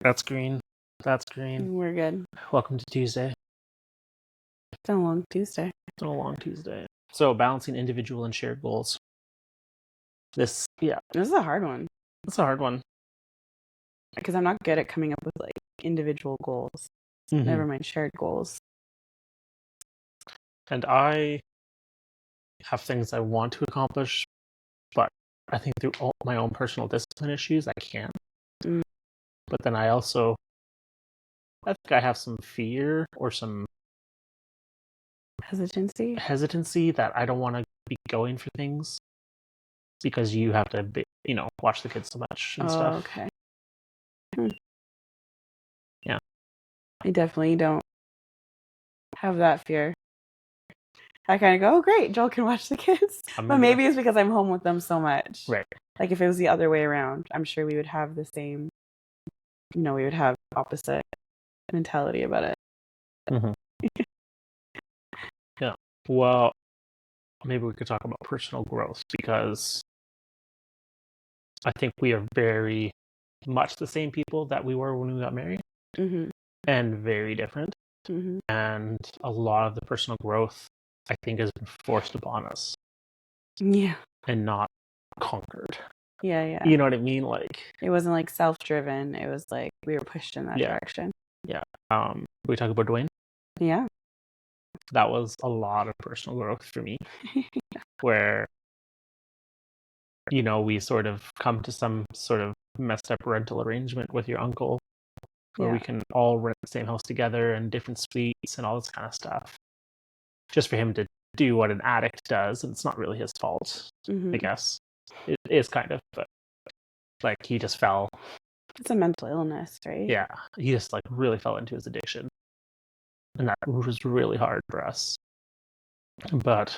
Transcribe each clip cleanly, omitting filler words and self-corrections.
That's green. That's green. We're good. Welcome to Tuesday. It's been a long Tuesday. It's been a long Tuesday. So balancing individual and shared goals. This is a hard one it's a hard one. because I'm not good at coming up with like individual goals. Never mind shared goals. And I have things I want to accomplish, but I think through all my own personal discipline issues, I can't. But then I think I have some fear or some hesitancy that I don't want to be going for things because you have to, watch the kids so much and stuff. Okay. Yeah. I definitely don't have that fear. I kind of go, oh, great, Joel can watch the kids. But maybe it's because I'm home with them so much. Right. Like if it was the other way around, I'm sure we would have the same, we would have opposite mentality about it. Yeah. Well, maybe we could talk about personal growth because I think we are very much the same people that we were when we got married and very different. And a lot of the personal growth, I think, has been forced upon us. Yeah. And not conquered. Yeah. You know what I mean? Like it wasn't like self-driven. It was like we were pushed in that direction. Yeah. We talk about Dwayne? Yeah. That was a lot of personal growth for me. Where we sort of come to some sort of messed up rental arrangement with your uncle where we can all rent the same house together and different suites and all this kind of stuff. Just for him to do what an addict does, and it's not really his fault, I guess. It is kind of, but like he just fell. It's a mental illness, right? Yeah, he just like really fell into his addiction. And that was really hard for us. But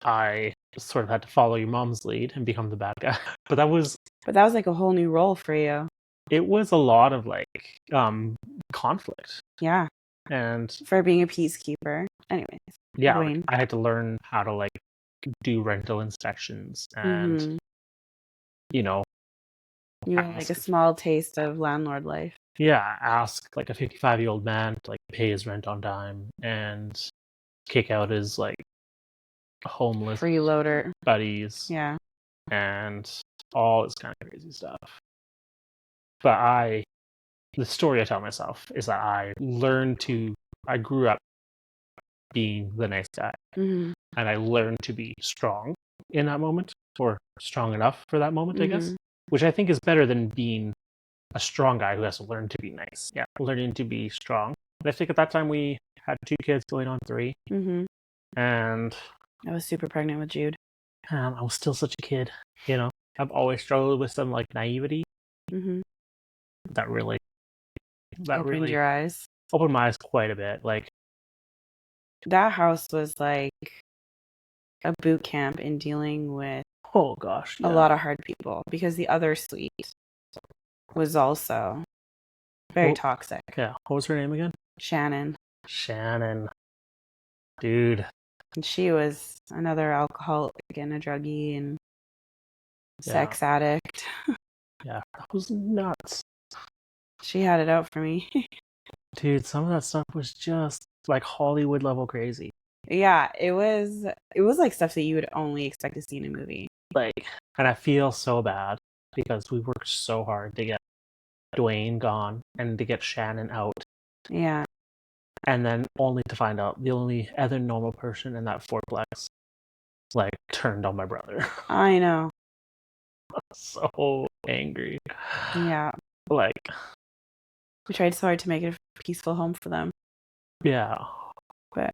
I sort of had to follow your mom's lead and become the bad guy. But that was like a whole new role for you. It was a lot of like conflict. Yeah. And for being a peacekeeper. Anyways. Yeah, like, I had to learn how to like do rental inspections and you had like a small taste of landlord life. Yeah, ask like a 55-year-old man to like pay his rent on time and kick out his like homeless freeloader buddies. Yeah. And all this kind of crazy stuff. But the story I tell myself is that I grew up being the nice guy. And I learned to be strong in that moment, or strong enough for that moment, I guess. Which I think is better than being a strong guy who has to learn to be nice. Yeah, learning to be strong. And I think at that time we had 2 kids going on 3. And I was super pregnant with Jude. I was still such a kid, I've always struggled with some like naivety. That really opened your eyes. Opened my eyes quite a bit. Like that house was like a boot camp in dealing with a lot of hard people, because the other suite was also very toxic. Yeah. What was her name again? Shannon. Dude. And she was another alcoholic and a druggie and sex addict. Yeah, that was nuts. She had it out for me. Dude, some of that stuff was just like Hollywood level crazy. Yeah, it was like stuff that you would only expect to see in a movie. And I feel so bad because we worked so hard to get Dwayne gone and to get Shannon out. Yeah. And then only to find out the only other normal person in that fourplex like turned on my brother. I know. So angry. Yeah. Like we tried so hard to make it a peaceful home for them. Yeah. But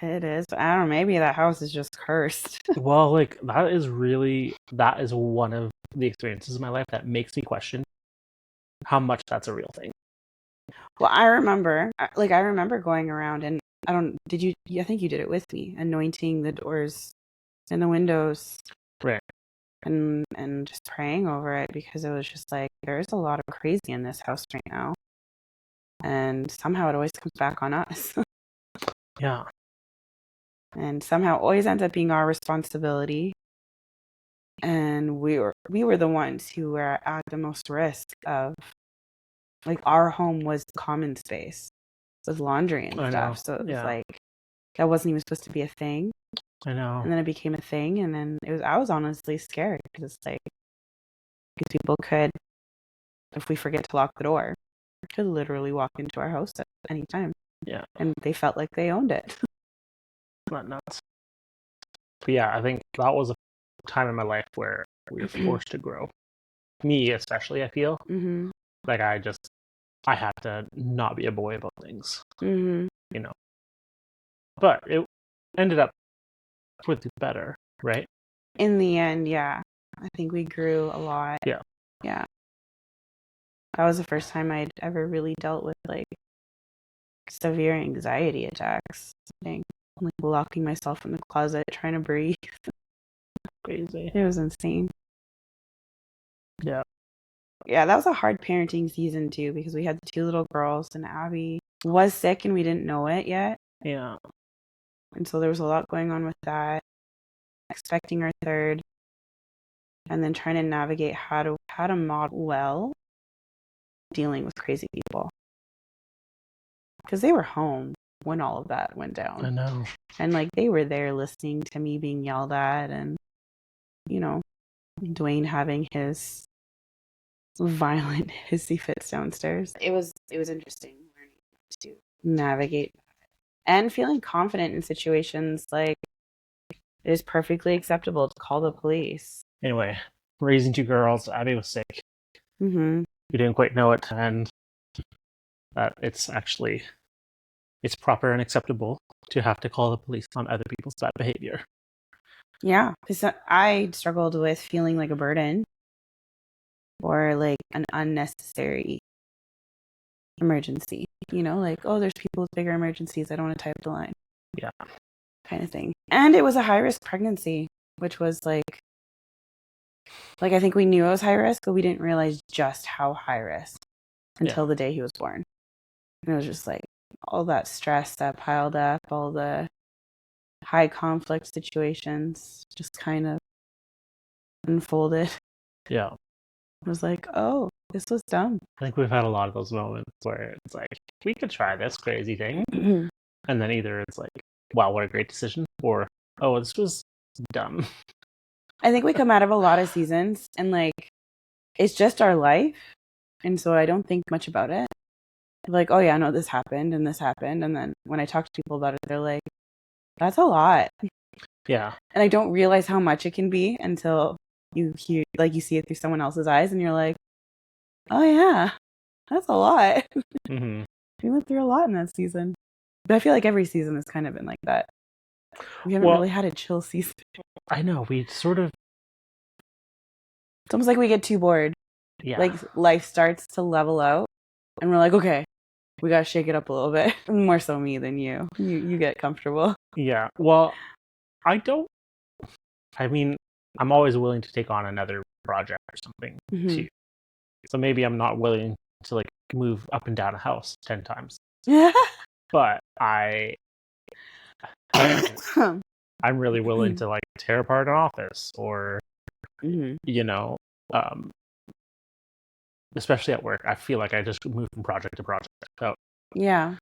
it is. I don't know, maybe that house is just cursed. Well, like that is one of the experiences in my life that makes me question how much that's a real thing. Well, I remember going around and I think you did it with me, anointing the doors and the windows. Right. And just praying over it, because it was just like, there's a lot of crazy in this house right now. And somehow it always comes back on us. Yeah. And somehow it always ends up being our responsibility. And we were the ones who were at the most risk of like our home was common space with laundry and I know. stuff. So it was Yeah. like that wasn't even supposed to be a thing. I know. And then it became a thing, and then I was honestly scared because it's like these people could, if we forget to lock the door, could literally walk into our house at any time. Yeah. And they felt like they owned it. Not nuts. But yeah, I think that was a time in my life where we were forced to grow. Me especially, I feel. Mm-hmm. Like I had to not be a boy about things. Mm-hmm. You know. But it ended up for the better, right? In the end, yeah. I think we grew a lot. Yeah. Yeah. That was the first time I'd ever really dealt with like severe anxiety attacks. I think. Like locking myself in the closet, trying to breathe. Crazy. It was insane. Yeah. Yeah, that was a hard parenting season too because we had the 2 little girls and Abby was sick and we didn't know it yet. Yeah. And so there was a lot going on with that. Expecting our third and then trying to navigate how to model well dealing with crazy people. Because they were home when all of that went down. I know. And like they were there listening to me being yelled at and you know, Dwayne having his violent hissy fits downstairs. It was interesting learning to navigate and feeling confident in situations like it is perfectly acceptable to call the police. Anyway, raising 2 girls, Abby was sick. Mm-hmm. We didn't quite know it, and that it's proper and acceptable to have to call the police on other people's bad behavior. Yeah, because I struggled with feeling like a burden or like an unnecessary emergency. You know, like, oh, there's people with bigger emergencies. I don't want to type the line. Yeah. Kind of thing. And it was a high risk pregnancy, which was like I think we knew it was high risk, but we didn't realize just how high risk until the day he was born. And it was just like all that stress that piled up, all the high conflict situations just kind of unfolded. Yeah. I was like, oh, this was dumb. I think we've had a lot of those moments where it's like, we could try this crazy thing. And then either it's like, wow, what a great decision, or, oh, this was dumb. I think we come out of a lot of seasons and like, it's just our life. And so I don't think much about it. Like, oh yeah, no, this happened and this happened. And then when I talk to people about it, they're like, that's a lot. Yeah. And I don't realize how much it can be until you hear, like, you see it through someone else's eyes and you're like, oh yeah, that's a lot. Mm-hmm. We went through a lot in that season. But I feel like every season has kind of been like that. We haven't really had a chill season. I know, we sort of... It's almost like we get too bored. Yeah. Like, life starts to level out, and we're like, okay, we gotta shake it up a little bit. More so me than you. You get comfortable. Yeah. Well, I mean, I'm always willing to take on another project or something, too. So maybe I'm not willing to, like, move up and down a house 10 times. But I'm really willing to, like, tear apart an office or, you know, especially at work. I feel like I just move from project to project. So, yeah.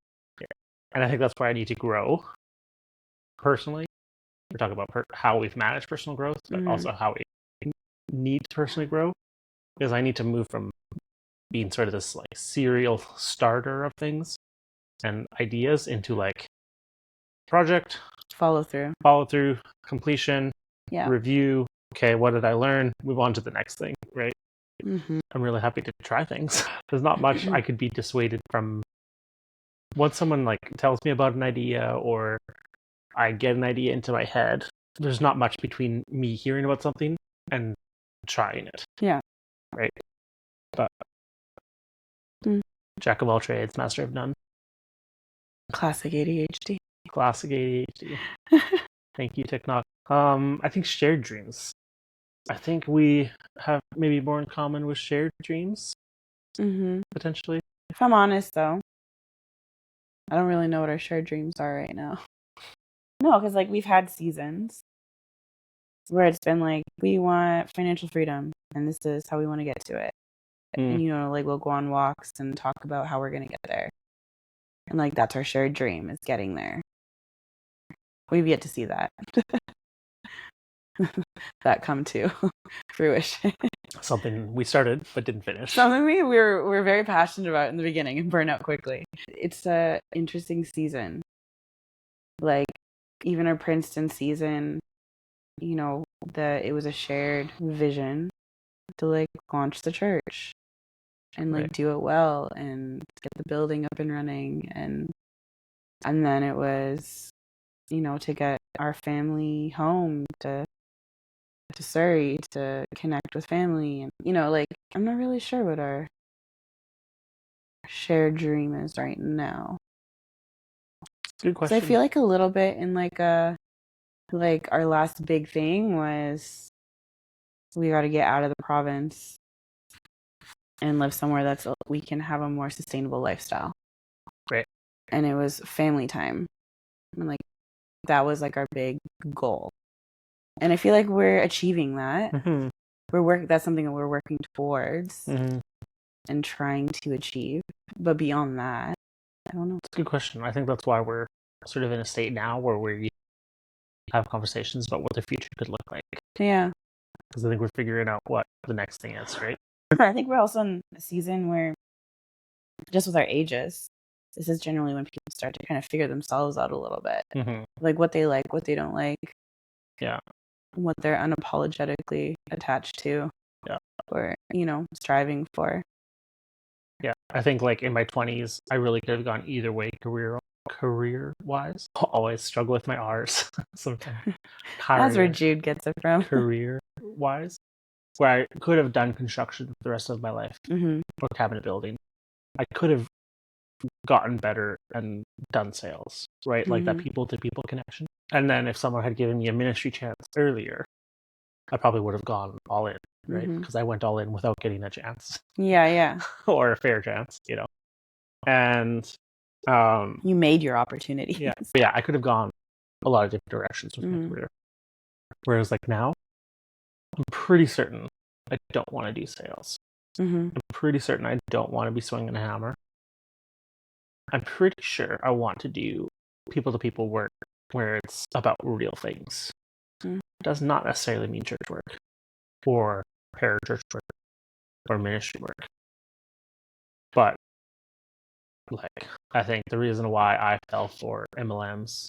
And I think that's where I need to grow personally. We're talking about how we've managed personal growth, but also how we need to personally grow. Because I need to move from being sort of this like serial starter of things and ideas into like project, follow through, completion, review. Okay, what did I learn? Move on to the next thing, right? I'm really happy to try things. There's not much I could be dissuaded from. Once someone like tells me about an idea or I get an idea into my head, there's not much between me hearing about something and trying it. Yeah. Right? But jack of all trades, master of none. Classic ADHD. Classic ADHD. Thank you, TikTok. I think shared dreams. I think we have maybe more in common with shared dreams. Potentially. If I'm honest, though, I don't really know what our shared dreams are right now. No, because like we've had seasons where it's been like, we want financial freedom and this is how we want to get to it. And, you know, like we'll go on walks and talk about how we're going to get there. And like that's our shared dream, is getting there. We've yet to see that. That come to fruition. Something we started but didn't finish. Something we're very passionate about in the beginning and burn out quickly. It's a interesting season. Like even our Princeton season, you know, it was a shared vision to like launch the church and like do it well and get the building up and running, and then it was, you know, to get our family home to Surrey to connect with family. And, you know, like I'm not really sure what our shared dream is right now. Good question. So I feel like a little bit in like our last big thing was we got to get out of the province and live somewhere that's we can have a more sustainable lifestyle. Right. And it was family time. And like that was like our big goal. And I feel like we're achieving that. Mm-hmm. That's something that we're working towards and trying to achieve. But beyond that, I don't know. It's a good question. I think that's why we're sort of in a state now where we have conversations about what the future could look like. Yeah. Because I think we're figuring out what the next thing is, right? I think we're also in a season where, just with our ages, this is generally when people start to kind of figure themselves out a little bit. Mm-hmm. Like what they like, what they don't like. Yeah. What they're unapologetically attached to. Yeah. Or, you know, striving for. Yeah. I think like in my 20s, I really could have gone either way career-wise. I'll always struggle with my R's sometimes. That's where Jude gets it from. Career-wise. Where I could have done construction for the rest of my life. Mm-hmm. Or cabinet building. I could have gotten better and done sales, right? Mm-hmm. Like that people-to-people connection. And then if someone had given me a ministry chance earlier, I probably would have gone all in, right? Because I went all in without getting a chance. Yeah, yeah. Or a fair chance, you know. And you made your opportunity. Yeah, yeah. I could have gone a lot of different directions with my career. Whereas like now, I'm pretty certain I don't want to do sales. I'm pretty certain I don't want to be swinging a hammer. I'm pretty sure I want to do people-to-people work where it's about real things. It does not necessarily mean church work or parachurch work or ministry work. But like, I think the reason why I fell for MLMs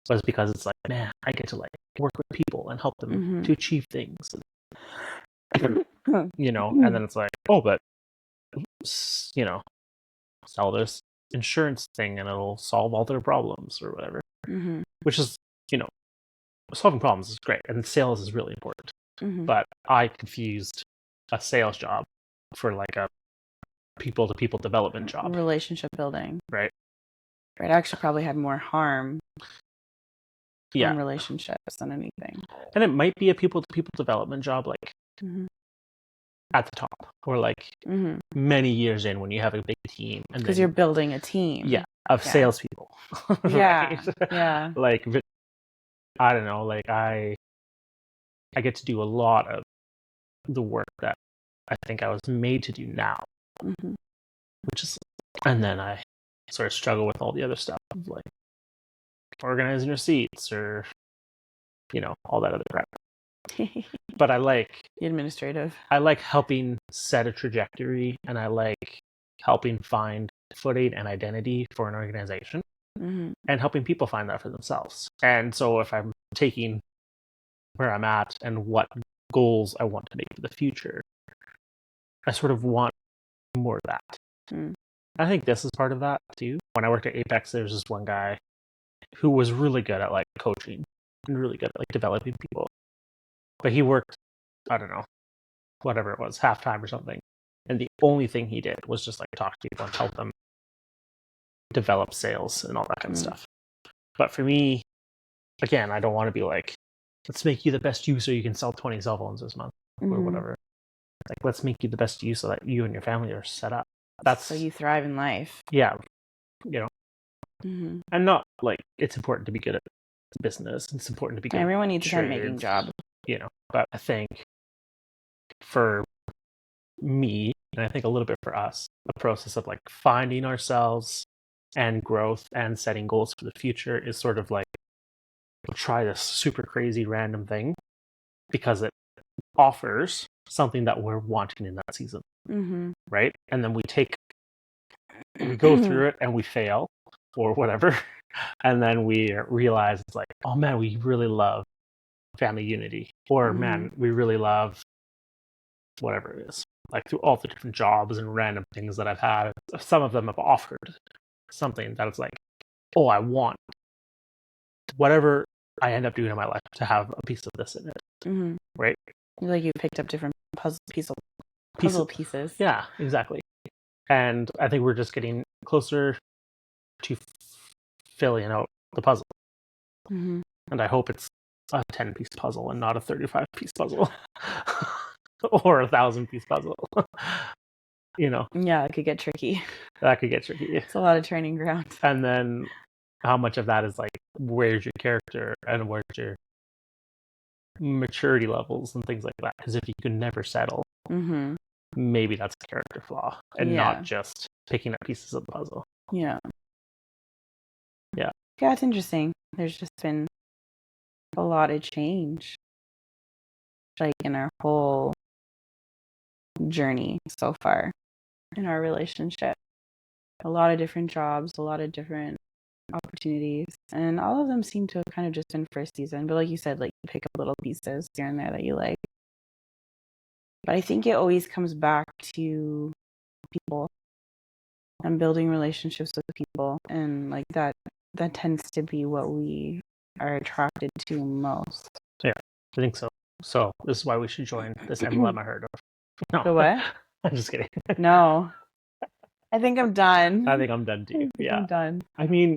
was because it's like, man, I get to like work with people and help them to achieve things. You know, and then it's like, oh, but you know, sell this insurance thing and it'll solve all their problems or whatever. Which is, you know, solving problems is great and sales is really important. But I confused a sales job for like a people-to-people development job. Relationship building. Right. Right. I actually probably had more harm in relationships than anything. And it might be a people-to-people development job like at the top or like many years in when you have a big team. Because you're building a team. Yeah. Of salespeople. Yeah. Yeah. Like, I don't know, like I get to do a lot of the work that I think I was made to do now. Which is, and then I sort of struggle with all the other stuff of like organizing receipts or, you know, all that other crap. But I like the administrative. I like helping set a trajectory, and I like helping find footing and identity for an organization, and helping people find that for themselves. And so if I'm taking where I'm at and what goals I want to make for the future, I sort of want more of that. I think this is part of that too. When I worked at Apex, there was this one guy who was really good at like coaching and really good at like developing people. But he worked, I don't know, whatever it was, half-time or something. And the only thing he did was just like talk to people and help them develop sales and all that kind of stuff. But for me, again, I don't want to be like, let's make you the best you so you can sell 20 cell phones this month or whatever. Like, let's make you the best you so that you and your family are set up. That's so you thrive in life. Yeah, you know. And not like it's important to be good at business. It's important to be good. Everyone needs to start making a job. You know, but I think for me, and I think a little bit for us, the process of like finding ourselves and growth and setting goals for the future is sort of like, we'll try this super crazy random thing because it offers something that we're wanting in that season, right? And then we go through it and we fail or whatever, and then we realize it's like, oh man, we really love family unity, or man, we really love whatever it is. Like through all the different jobs and random things that I've had, some of them have offered something that it's like, oh, I want whatever I end up doing in my life to have a piece of this in it, right? Like you picked up different puzzle pieces. Yeah, exactly. And I think we're just getting closer to filling out the puzzle. And I hope it's a 10-piece puzzle and not a 35-piece puzzle or a 1,000-piece puzzle. Yeah, it could get tricky. That could get tricky. It's a lot of training ground. And then how much of that is like, where's your character and where's your maturity levels and things like that? Because if you can never settle, maybe that's a character flaw and not just picking up pieces of the puzzle. Yeah, it's interesting. There's just been a lot of change, like in our whole journey so far in our relationship. A lot of different jobs, a lot of different opportunities, and all of them seem to have kind of just been first season. But like you said, like you pick up little pieces here and there that you like. But I think it always comes back to people and building relationships with people, and like that tends to be what we are attracted to most. Yeah, I think so. So this is why we should join this MLM I heard of. No. The what? I'm just kidding. No. I think I'm done. I think I'm done too. Yeah. I'm done. I mean,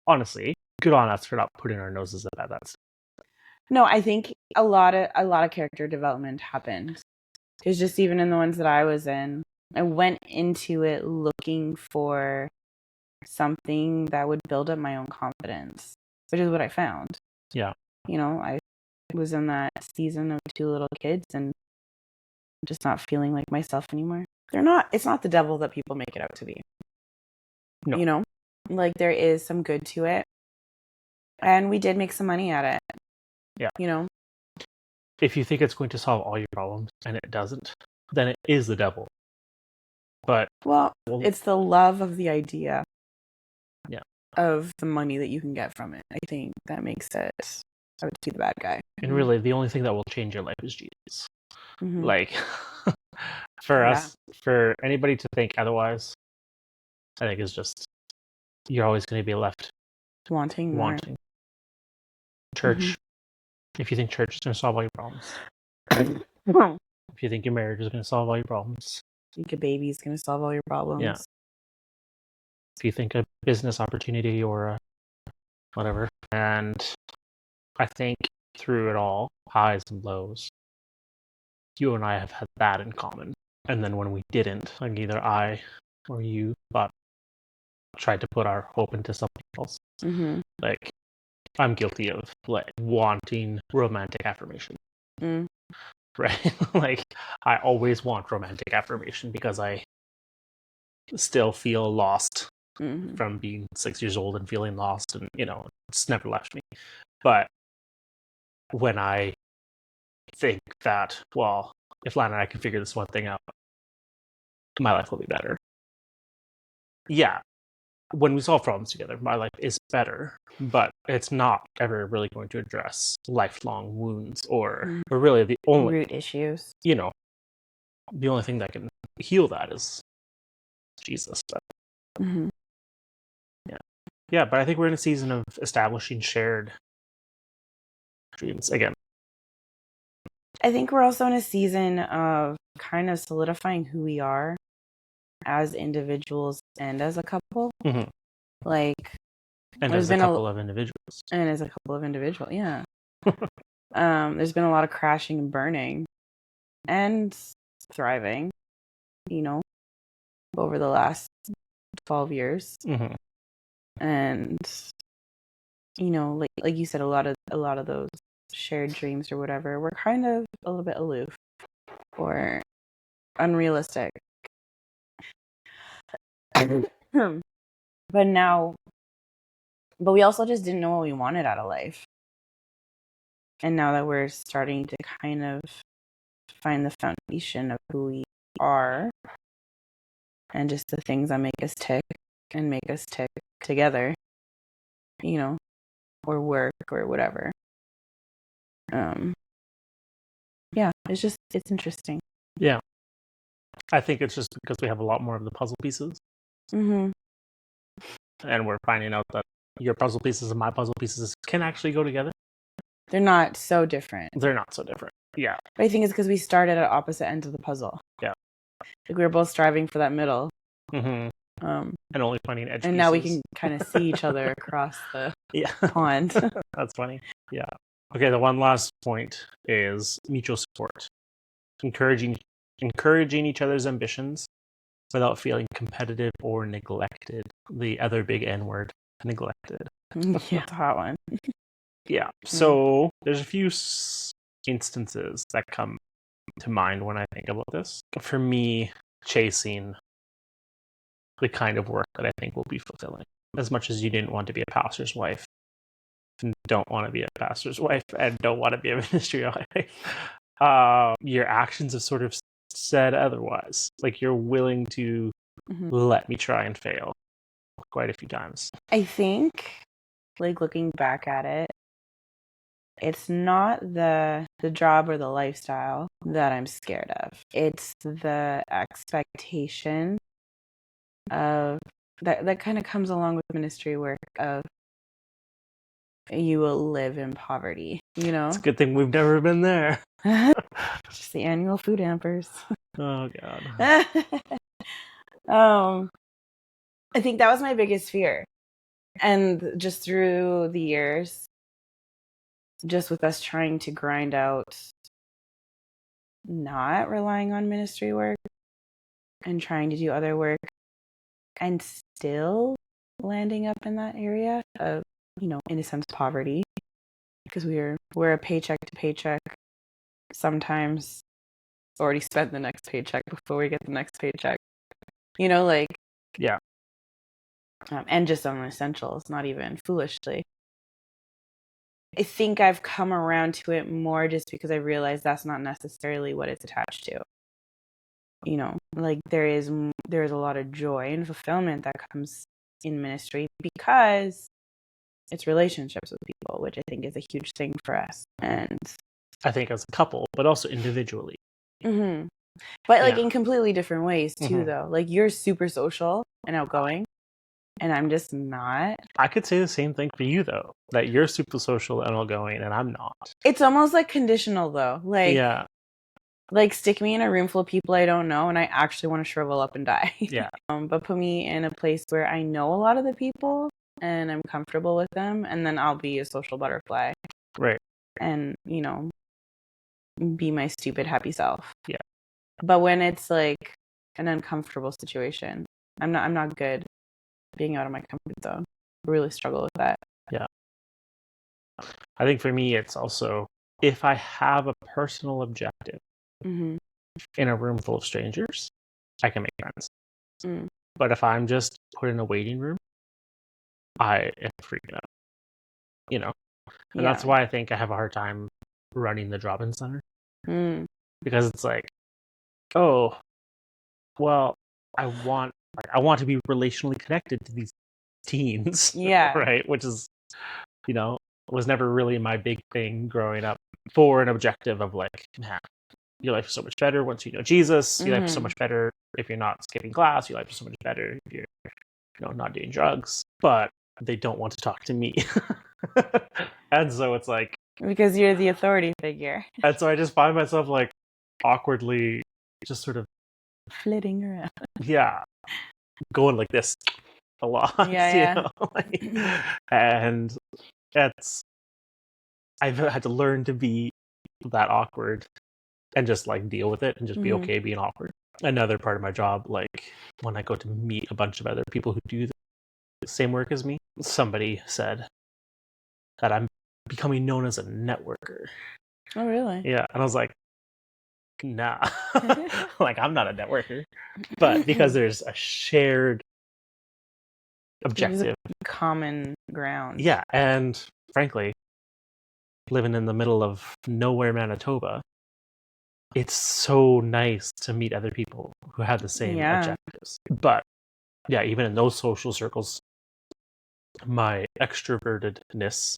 honestly, good on us for not putting our noses up at that stuff. No, I think a lot of character development happened. Because just even in the ones that I was in, I went into it looking for something that would build up my own confidence, which is what I found. Yeah. I was in that season of 2 little kids and just not feeling like myself anymore. It's not the devil that people make it out to be. No. Like there is some good to it. And we did make some money at it. Yeah. If you think it's going to solve all your problems and it doesn't, then it is the devil. But it's the love of the idea. Yeah. Of the money that you can get from it. I think that makes it, I would be the bad guy. And really, the only thing that will change your life is Jesus. Like, for us, for anybody to think otherwise, I think is just, you're always going to be left wanting. Church. If you think church is going to solve all your problems. If you think your marriage is going to solve all your problems. Think a baby is going to solve all your problems. Yeah. If you think a business opportunity or whatever. And I think through it all, highs and lows, you and I have had that in common. And then when we didn't, like either I or you tried to put our hope into something else. Like, I'm guilty of like wanting romantic affirmation. Right? Like, I always want romantic affirmation because I still feel lost from being 6 years old and feeling lost, and it's never left me. But when I think that, well, if Lana and I can figure this one thing out, my life will be better. Yeah, when we solve problems together, my life is better, but it's not ever really going to address lifelong wounds or really the only root issues. The only thing that can heal that is Jesus. But yeah, but I think we're in a season of establishing shared dreams again. I think we're also in a season of kind of solidifying who we are as individuals and as a couple. Like, and as a couple of individuals. And as a couple of individuals, yeah. There's been a lot of crashing and burning and thriving, over the last 12 years. And, like you said, a lot of those shared dreams or whatever were kind of a little bit aloof, or unrealistic. But we also just didn't know what we wanted out of life. And now that we're starting to kind of find the foundation of who we are and just the things that make us tick and make us tick together, you know, or work or whatever. Yeah, it's interesting. Yeah. I think it's just because we have a lot more of the puzzle pieces. Mm-hmm. And we're finding out that your puzzle pieces and my puzzle pieces can actually go together. They're not so different. They're not so different. Yeah. But I think it's because we started at opposite ends of the puzzle. Yeah. Like we were both striving for that middle. Mm-hmm. And only finding edge and pieces. now we can kind of see each other across the pond. That's funny. Yeah. Okay, the one last point is mutual support. Encouraging each other's ambitions without feeling competitive or neglected. The other big N word, neglected. Yeah, it's a hot one. Yeah. So there's a few instances that come to mind when I think about this. For me, chasing the kind of work that I think will be fulfilling. As much as you didn't want to be a pastor's wife, and don't want to be a pastor's wife, and don't want to be a ministry wife, your actions have sort of said otherwise. Like you're willing to let me try and fail quite a few times. I think, like looking back at it, it's not the job or the lifestyle that I'm scared of. It's the expectation of that kind of comes along with ministry work of you will live in poverty, you know? It's a good thing we've never been there. Just the annual food hampers. Oh God. I think that was my biggest fear. And just through the years, just with us trying to grind out not relying on ministry work and trying to do other work and still landing up in that area of, you know, in a sense, poverty, because we're a paycheck to paycheck, sometimes already spent the next paycheck before we get the next paycheck, you know, like, yeah. And just on essentials, not even foolishly. I think I've come around to it more just because I realized that's not necessarily what it's attached to. You know, like there is a lot of joy and fulfillment that comes in ministry because it's relationships with people, which I think is a huge thing for us. And I think as a couple, but also individually. Mm-hmm. But like in completely different ways too, though. Like you're super social and outgoing, and I'm just not. I could say the same thing for you, though, that you're super social and outgoing, and I'm not. It's almost like conditional, though. Like, yeah. Like, stick me in a room full of people I don't know, and I actually want to shrivel up and die. Yeah. But put me in a place where I know a lot of the people, and I'm comfortable with them, and then I'll be a social butterfly. Right. And, you know, be my stupid, happy self. Yeah. But when it's like an uncomfortable situation, I'm not good being out of my comfort zone. I really struggle with that. Yeah. I think for me, it's also if I have a personal objective in a room full of strangers, I can make friends. But if I'm just put in a waiting room, I am freaking out. You know? And that's why I think I have a hard time running the drop-in center. Because it's like, oh, well, I want to be relationally connected to these teens. Yeah. Right? Which is, you know, was never really my big thing growing up for an objective of like, man, your life is so much better once you know Jesus. Your life is so much better if you're not skipping class. Your life is so much better if you're, you know, not doing drugs. But they don't want to talk to me. And so it's like, because you're the authority figure. And so I just find myself like awkwardly just sort of flitting around. Yeah. Going like this a lot. Yeah. You know? And I've had to learn to be that awkward and just like deal with it and just be okay being awkward. Another part of my job, like when I go to meet a bunch of other people who do the same work as me, somebody said that I'm becoming known as a networker. Oh, really? Yeah. And I was like, nah. Like, I'm not a networker. But because there's a shared objective. Common ground. Yeah, and frankly, living in the middle of nowhere, Manitoba, it's so nice to meet other people who have the same objectives. But yeah, even in those social circles, my extrovertedness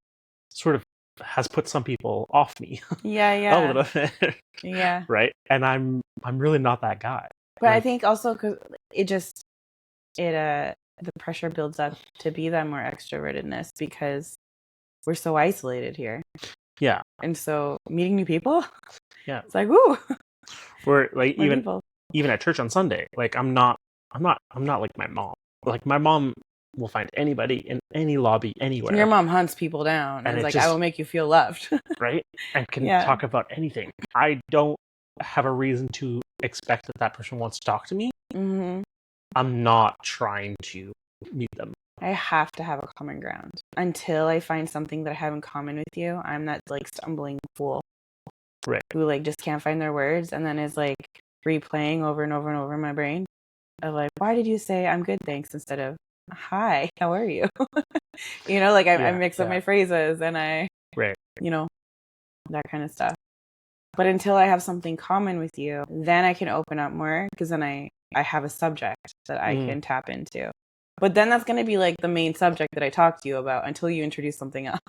sort of has put some people off me. Yeah. A little bit. Yeah. Right? And I'm really not that guy. But I think also because the pressure builds up to be that more extrovertedness because we're so isolated here. Yeah. And so meeting new people, yeah, it's like, woo. We're like even at church on Sunday, like I'm not like my mom. Like my mom will find anybody in any lobby anywhere. Your mom hunts people down and is like, I will make you feel loved. Right? And can talk about anything. I don't have a reason to expect that person wants to talk to me. Mm-hmm. I'm not trying to meet them. I have to have a common ground. Until I find something that I have in common with you, I'm that like stumbling fool. Right. Who like just can't find their words and then is like replaying over and over and over in my brain of like, why did you say I'm good, thanks, instead of hi, how are you? You know, like I mix up my phrases and you know, that kind of stuff. But until I have something common with you, then I can open up more because then I have a subject that I can tap into. But then that's going to be like the main subject that I talk to you about until you introduce something else.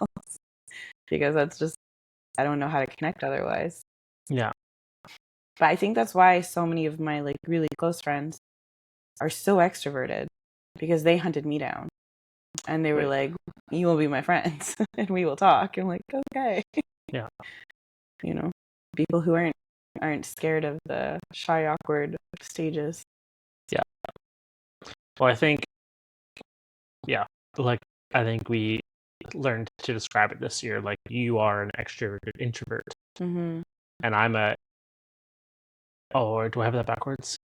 Because that's just, I don't know how to connect otherwise. Yeah. But I think that's why so many of my like really close friends are so extroverted because they hunted me down. And they were like, you will be my friends and we will talk. And I'm like, okay. Yeah. You know, people who aren't scared of the shy, awkward stages. Yeah. Well, I think I think we learned to describe it this year. Like, you are an extroverted introvert. Mm-hmm. And I'm or do I have that backwards?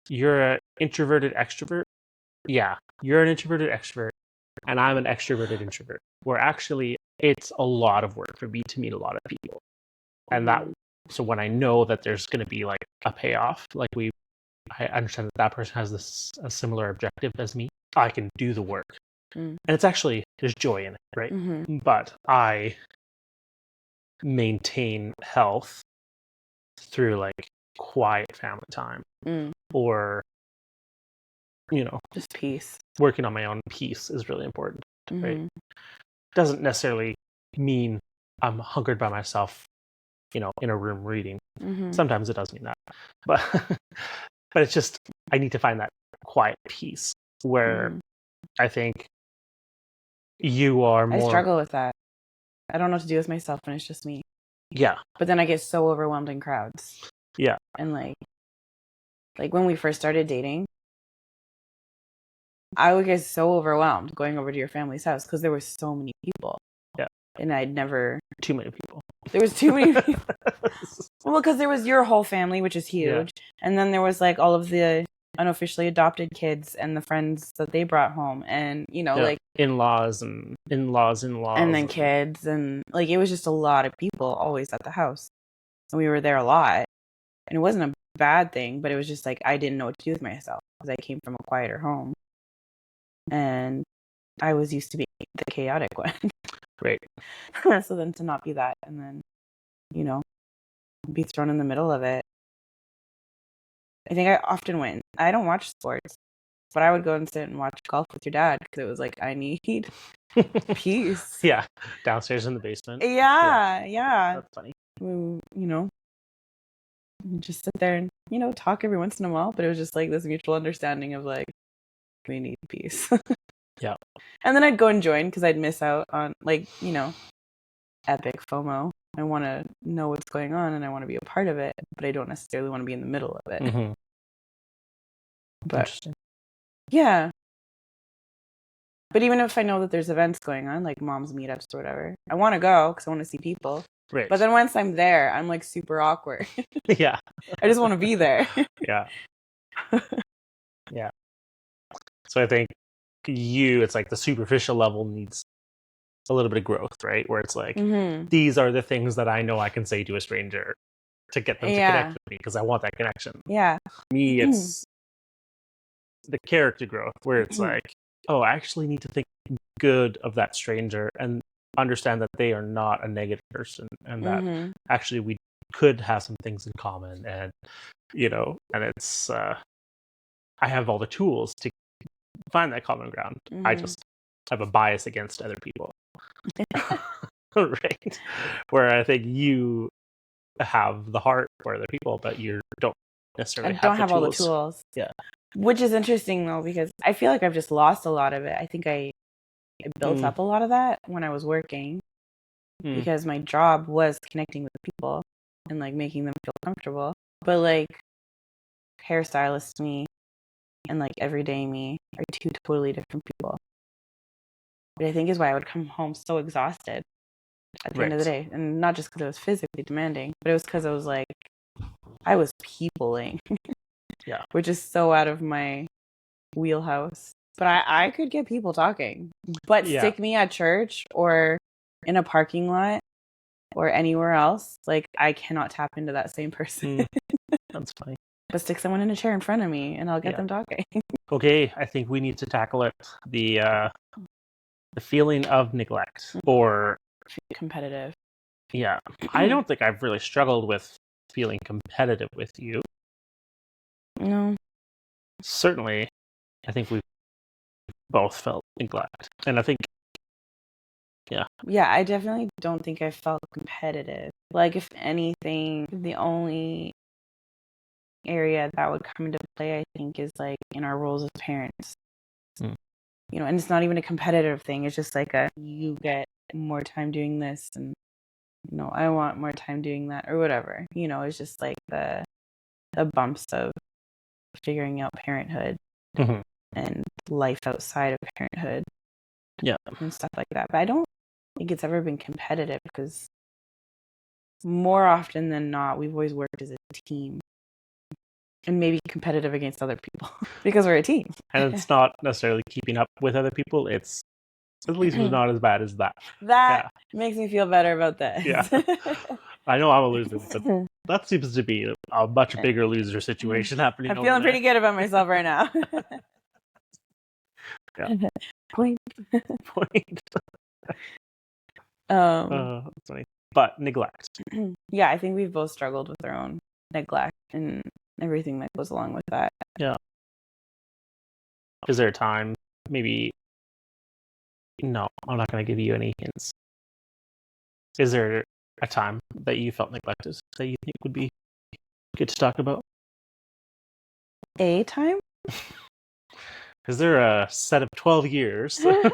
You're an introverted extrovert? Yeah, you're an introverted extrovert, and I'm an extroverted introvert. Where actually, it's a lot of work for me to meet a lot of people. And so when I know that there's going to be like a payoff, like I understand that person has a similar objective as me, I can do the work. And it's actually, there's joy in it, right? Mm-hmm. But I maintain health through like quiet family time or, just peace. Working on my own peace is really important, right? Doesn't necessarily mean I'm hunkered by myself, in a room reading. Sometimes it does mean that, but but it's just, I need to find that quiet peace where I think you are more. I struggle with that. I don't know what to do with myself when it's just me. Yeah. But then I get so overwhelmed in crowds. Yeah. And like when we first started dating, I would get so overwhelmed going over to your family's house because there were so many people. Yeah. And I'd never. Too many people. There was too many people. Well, because there was your whole family, which is huge. Yeah. And then there was like all of the unofficially adopted kids and the friends that they brought home. And, like in-laws and in-laws. And then kids. And like, it was just a lot of people always at the house. And we were there a lot. And it wasn't a bad thing, but it was just like, I didn't know what to do with myself because I came from a quieter home. And I was used to being the chaotic one. Right. So then to not be that and then, be thrown in the middle of it. I think I often went. I don't watch sports, but I would go and sit and watch golf with your dad because it was like, I need peace. Yeah. Downstairs in the basement. Yeah. That's funny. Just sit there and, talk every once in a while, but it was just like this mutual understanding of like, we need peace. Yeah. And then I'd go and join because I'd miss out on like, epic FOMO. I want to know what's going on and I want to be a part of it, but I don't necessarily want to be in the middle of it. Mm-hmm. But interesting. Yeah. But even if I know that there's events going on, like mom's meetups or whatever, I want to go because I want to see people. Right. But then once I'm there, I'm like super awkward. Yeah. I just want to be there. Yeah. Yeah. So I think it's like the superficial level needs a little bit of growth, right? Where it's like, these are the things that I know I can say to a stranger to get them to connect with me because I want that connection. Yeah. For me, it's the character growth where it's like, oh, I actually need to think good of that stranger and understand that they are not a negative person and that actually we could have some things in common, and and it's I have all the tools to find that common ground. I just have a bias against other people. Right, where I think you have the heart for other people, but you don't necessarily have all the tools. Yeah, which is interesting though, because I feel like I've just lost a lot of it. I think I built up a lot of that when I was working, because my job was connecting with people and like making them feel comfortable. But like hairstylist me and like everyday me are two totally different people. But I think is why I would come home so exhausted at the end of the day. And not just because it was physically demanding, but it was because I was like, I was peopling. Yeah. Which is so out of my wheelhouse. But I could get people talking. But stick me at church or in a parking lot or anywhere else, like I cannot tap into that same person. That's funny. But stick someone in a chair in front of me and I'll get them talking. Okay, I think we need to tackle it. The feeling of neglect or competitive. Yeah. I don't think I've really struggled with feeling competitive with you. No. Certainly, I think we've both felt neglect. And I think, Yeah, I definitely don't think I felt competitive. Like, if anything, the only area that would come into play, I think, is like in our roles as parents. And it's not even a competitive thing. It's just like you get more time doing this and, I want more time doing that or whatever. It's just like the bumps of figuring out parenthood and life outside of parenthood. Yeah. And stuff like that. But I don't think it's ever been competitive because more often than not, we've always worked as a team. And maybe competitive against other people because we're a team. And it's not necessarily keeping up with other people. It's at least it's not as bad as that. That makes me feel better about this. Yeah. I know I'm a loser, but that seems to be a much bigger loser situation happening. I'm feeling pretty good about myself right now. Point. That's funny. But neglect. Yeah, I think we've both struggled with our own neglect and everything that goes along with that. Yeah. Is there a time, maybe? No, I'm not going to give you any hints. Is there a time that you felt neglected that you think would be good to talk about? A time? Is there a set of 12 years? No.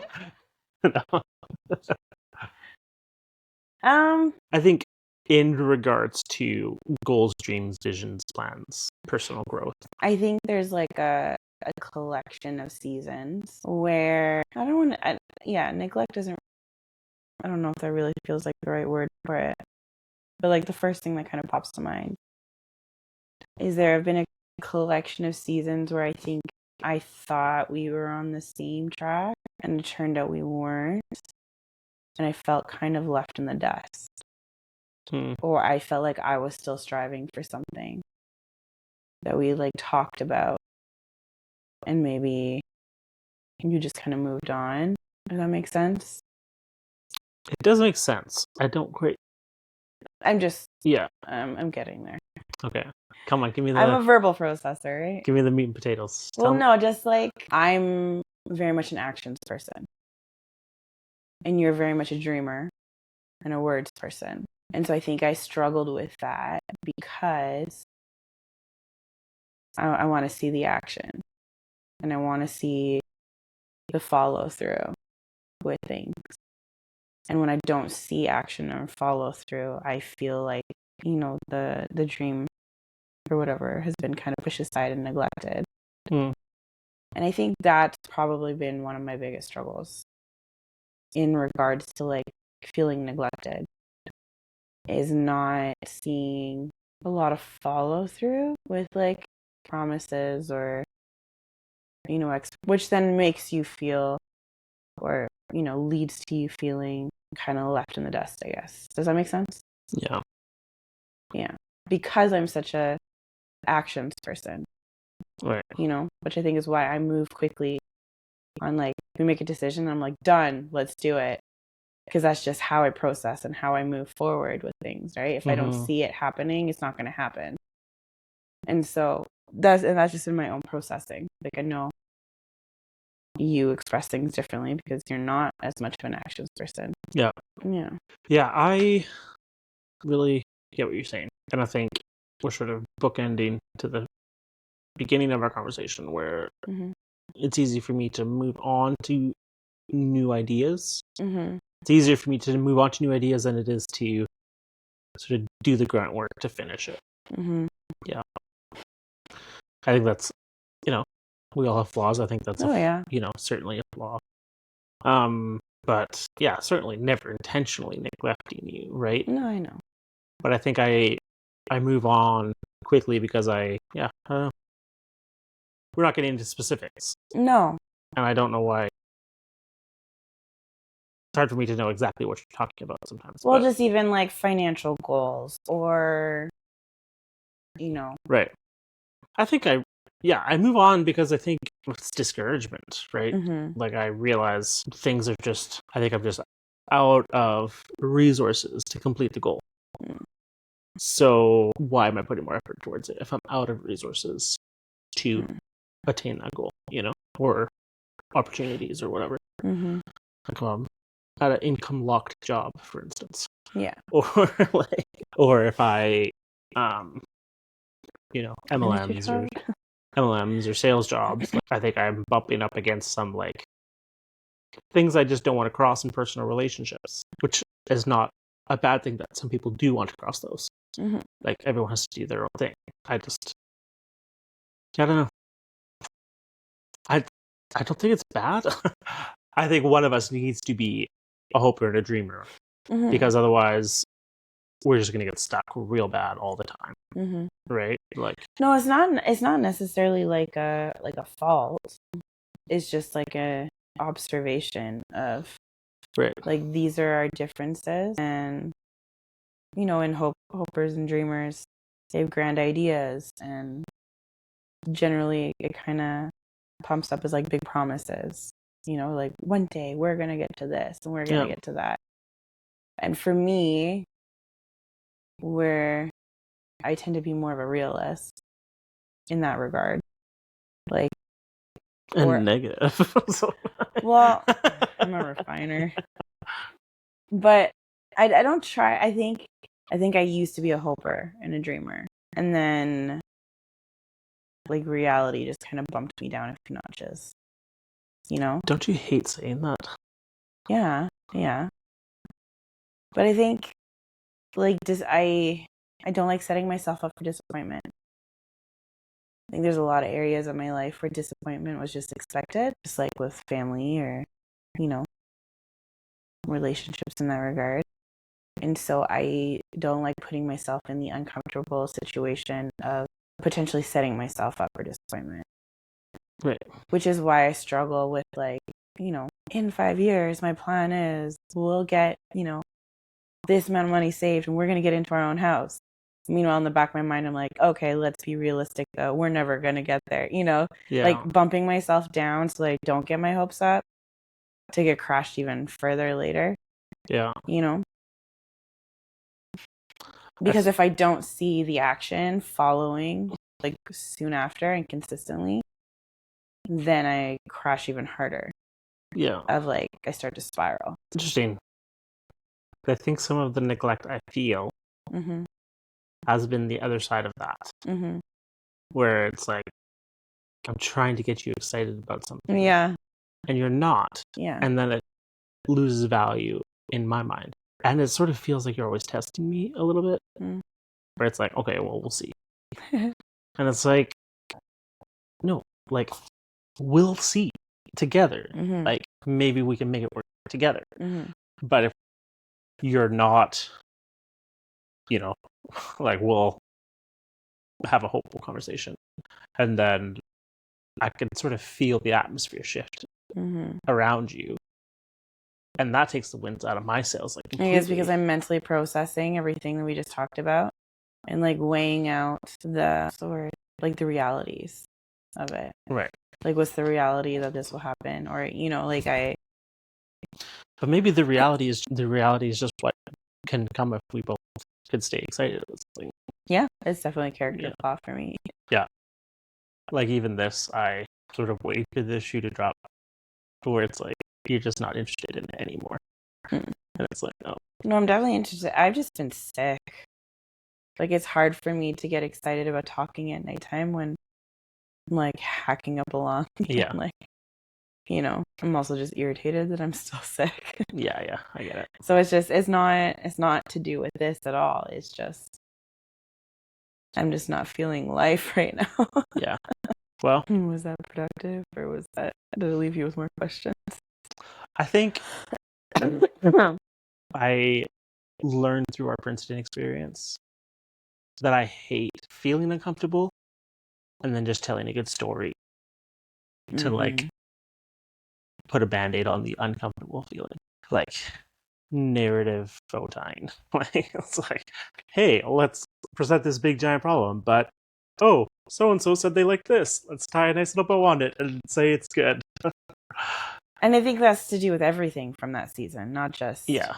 I think in regards to goals, dreams, visions, plans, personal growth, I think there's like a collection of seasons where I don't want to, neglect isn't, I don't know if that really feels like the right word for it, but like the first thing that kind of pops to mind is there have been a collection of seasons where I think I thought we were on the same track and it turned out we weren't, and I felt kind of left in the dust. Or I felt like I was still striving for something that we like talked about and maybe you just kind of moved on. Does that make sense? It does make sense. I don't quite. I'm just. Yeah. I'm getting there. Okay. Come on, give me the. I'm a verbal processor, right? Give me the meat and potatoes. Well, no, just like I'm very much an actions person. And you're very much a dreamer and a words person. And so I think I struggled with that because I want to see the action and I want to see the follow through with things. And when I don't see action or follow through, I feel like, the dream or whatever has been kind of pushed aside and neglected. And I think that's probably been one of my biggest struggles in regards to like feeling neglected, is not seeing a lot of follow through with like promises or, which then makes you feel or, leads to you feeling kind of left in the dust, I guess. Does that make sense? Yeah. Yeah. because I'm such a actions person, Right. you know, which I think is why I move quickly on, like, we make a decision, I'm like, done, let's do it. Because that's just how I process and how I move forward with things, right? If I don't see it happening, it's not going to happen. And so that's just in my own processing. Like, I know you express things differently because you're not as much of an actions person. Yeah. Yeah. Yeah, I really get what you're saying. And I think we're sort of bookending to the beginning of our conversation where it's easy for me to move on to new ideas. It's easier for me to move on to new ideas than it is to sort of do the grunt work to finish it. Yeah. I think that's, we all have flaws. I think that's, certainly a flaw. But yeah, certainly never intentionally neglecting you, right? No, I know. But I think I move on quickly because we're not getting into specifics. No. And I don't know why. It's hard for me to know exactly what you're talking about sometimes. Well, just even like financial goals or, Right. I think I move on because I think it's discouragement, right? Like I realize things are I think I'm just out of resources to complete the goal. So why am I putting more effort towards it if I'm out of resources to attain that goal, or opportunities or whatever? Like at an income locked job, for instance. Yeah. Or if I, MLMs or sales jobs, I think I'm bumping up against some like things I just don't want to cross in personal relationships, which is not a bad thing that some people do want to cross those. Like everyone has to do their own thing. I don't know. I don't think it's bad. I think one of us needs to be a hoper and a dreamer, because otherwise we're just gonna get stuck real bad all the time, right? Like, no, it's not. It's not necessarily like a fault. It's just like a observation of, right, like, these are our differences, and in hopers and dreamers, they have grand ideas, and generally it kind of pumps up as like big promises. Like, one day we're gonna get to this and we're gonna get to that. And for me, where I tend to be more of a realist in that regard, like, and negative. Well, I'm a refiner, but I don't try. I think I used to be a hoper and a dreamer, and then like reality just kind of bumped me down a few notches. Don't you hate saying that? Yeah. But I think, like, I don't like setting myself up for disappointment. I think there's a lot of areas of my life where disappointment was just expected, just like with family or, relationships in that regard. And so I don't like putting myself in the uncomfortable situation of potentially setting myself up for disappointment. Right. Which is why I struggle with, like, in 5 years, my plan is we'll get, this amount of money saved and we're going to get into our own house. Meanwhile, in the back of my mind, I'm like, okay, let's be realistic though. We're never going to get there, like bumping myself down so I don't get my hopes up to get crashed even further later. Yeah. Because if I don't see the action following, like, soon after and consistently, then I crash even harder. Yeah. Of, like, I start to spiral. Interesting. I think some of the neglect I feel has been the other side of that. Where it's like, I'm trying to get you excited about something. Yeah. And you're not. Yeah. And then it loses value in my mind. And it sort of feels like you're always testing me a little bit. Where it's like, okay, well, we'll see. And it's like, no, like, we'll see together. Like, maybe we can make it work together. But if you're not, like, we'll have a hopeful conversation. And then I can sort of feel the atmosphere shift around you. And that takes the winds out of my sails. Like, I guess because I'm mentally processing everything that we just talked about. and like weighing out the realities of it. Right. Like, what's the reality that this will happen? Or, But maybe the reality is just what can come if we both could stay excited. Yeah, it's definitely a character flaw for me. Yeah. Like, even this, I sort of waited for the shoe to drop where it's like, you're just not interested in it anymore. And it's like, oh. No, I'm definitely interested. I've just been sick. Like, it's hard for me to get excited about talking at nighttime when I'm like hacking up a lung. Yeah. Like, I'm also just irritated that I'm still sick. Yeah, I get it. So it's not to do with this at all. It's just, I'm just not feeling life right now. Yeah. Well, was that productive, or did it leave you with more questions? I think I learned through our Princeton experience that I hate feeling uncomfortable and then just telling a good story to like put a band-aid on the uncomfortable feeling. Like, narrative photine. Like, it's like, hey, let's present this big giant problem, but oh, so-and-so said they like this. Let's tie a nice little bow on it and say it's good. And I think that's to do with everything from that season, not just Yeah.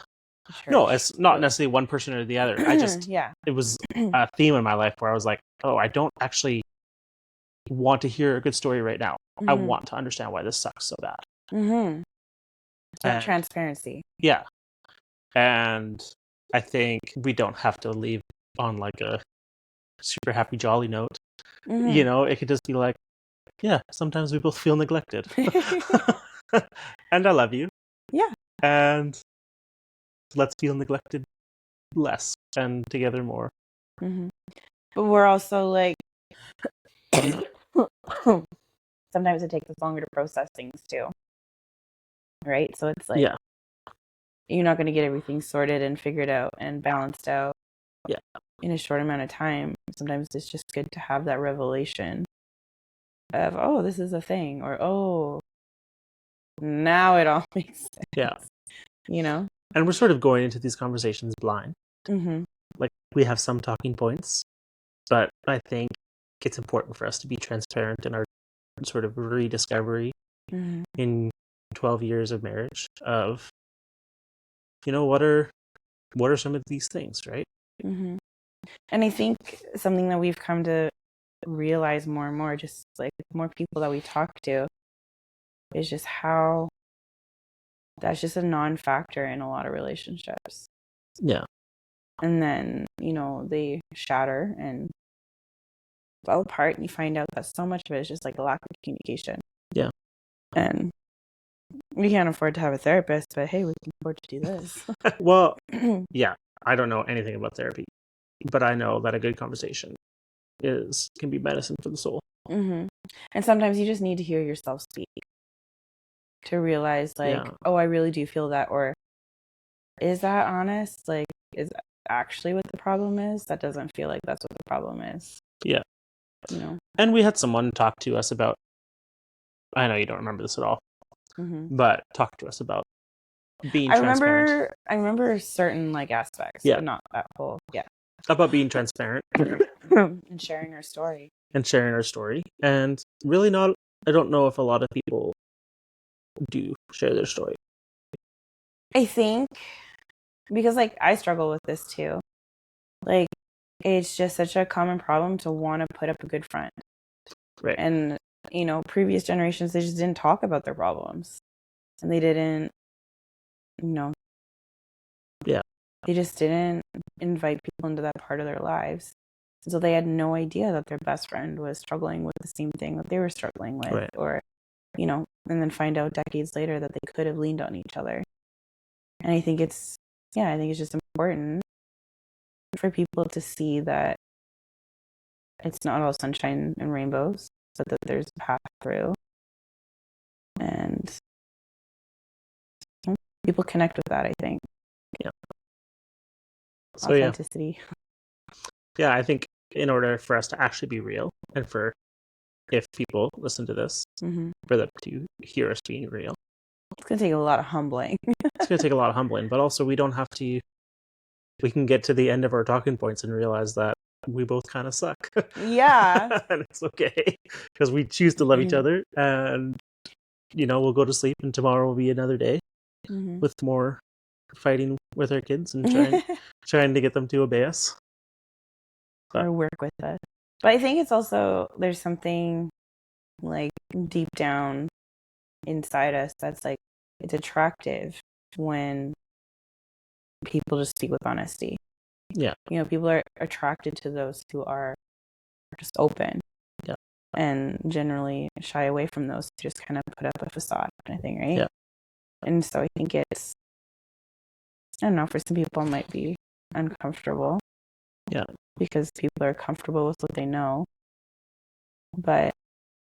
church. No, it's not necessarily one person or the other. I just it was a theme in my life where I was like, oh, I don't actually want to hear a good story right now. I want to understand why this sucks so bad. That transparency. Yeah. And I think we don't have to leave on like a super happy, jolly note. It could just be like, yeah, sometimes we both feel neglected. And I love you. Yeah. And let's feel neglected less and together more. But we're also like, sometimes it takes us longer to process things too. Right? So it's like, you're not going to get everything sorted and figured out and balanced out in a short amount of time. Sometimes it's just good to have that revelation of, oh, this is a thing, or oh, now it all makes sense. Yeah. And we're sort of going into these conversations blind. Like, we have some talking points, but I think it's important for us to be transparent in our sort of rediscovery in 12 years of marriage of, what are some of these things, right? And I think something that we've come to realize more and more, just like more people that we talk to, is just how that's just a non-factor in a lot of relationships. Yeah. And then, they shatter and fall apart, and you find out that so much of it is just like a lack of communication. Yeah. And we can't afford to have a therapist, but hey, we can afford to do this. Well, yeah, I don't know anything about therapy, but I know that a good conversation can be medicine for the soul. And sometimes you just need to hear yourself speak to realize, like, oh, I really do feel that, or is that honest? Like, is that actually what the problem is? That doesn't feel like that's what the problem is. Yeah. And we had someone talk to us about, I know you don't remember this at all, but talk to us about being transparent. I remember certain like aspects, but not that whole. Yeah. About being transparent and sharing our story. And really I don't know if a lot of people do share their story. I think because like I struggle with this too. Like, it's just such a common problem to want to put up a good front. Right. And, previous generations, they just didn't talk about their problems. And they didn't, they just didn't invite people into that part of their lives. So they had no idea that their best friend was struggling with the same thing that they were struggling with. Right. Or, and then find out decades later that they could have leaned on each other. And I think it's just important for people to see that it's not all sunshine and rainbows, but that there's a path through. And people connect with that, I think. Yeah. So, authenticity. Yeah, I think in order for us to actually be real, and if people listen to this, for them to hear us being real, it's going to take a lot of humbling. It's going to take a lot of humbling, but also we don't have to, we can get to the end of our talking points and realize that we both kind of suck. Yeah. And it's okay because we choose to love each other, and we'll go to sleep, and tomorrow will be another day with more fighting with our kids and trying to get them to obey us or work with us. But I think it's also, there's something like deep down inside us that's like, it's attractive when people just speak with honesty. Yeah. People are attracted to those who are just open. Yeah. And generally shy away from those who just kind of put up a facade kind of thing, right? Yeah. And so I think it's, I don't know, for some people it might be uncomfortable. Yeah. Because people are comfortable with what they know. But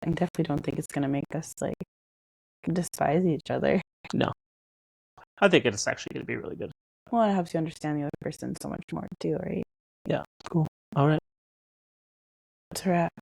I definitely don't think it's going to make us like despise each other. No. I think it's actually going to be really good. Well, it helps you understand the other person so much more too, right? Yeah. Cool. All right. That's a wrap.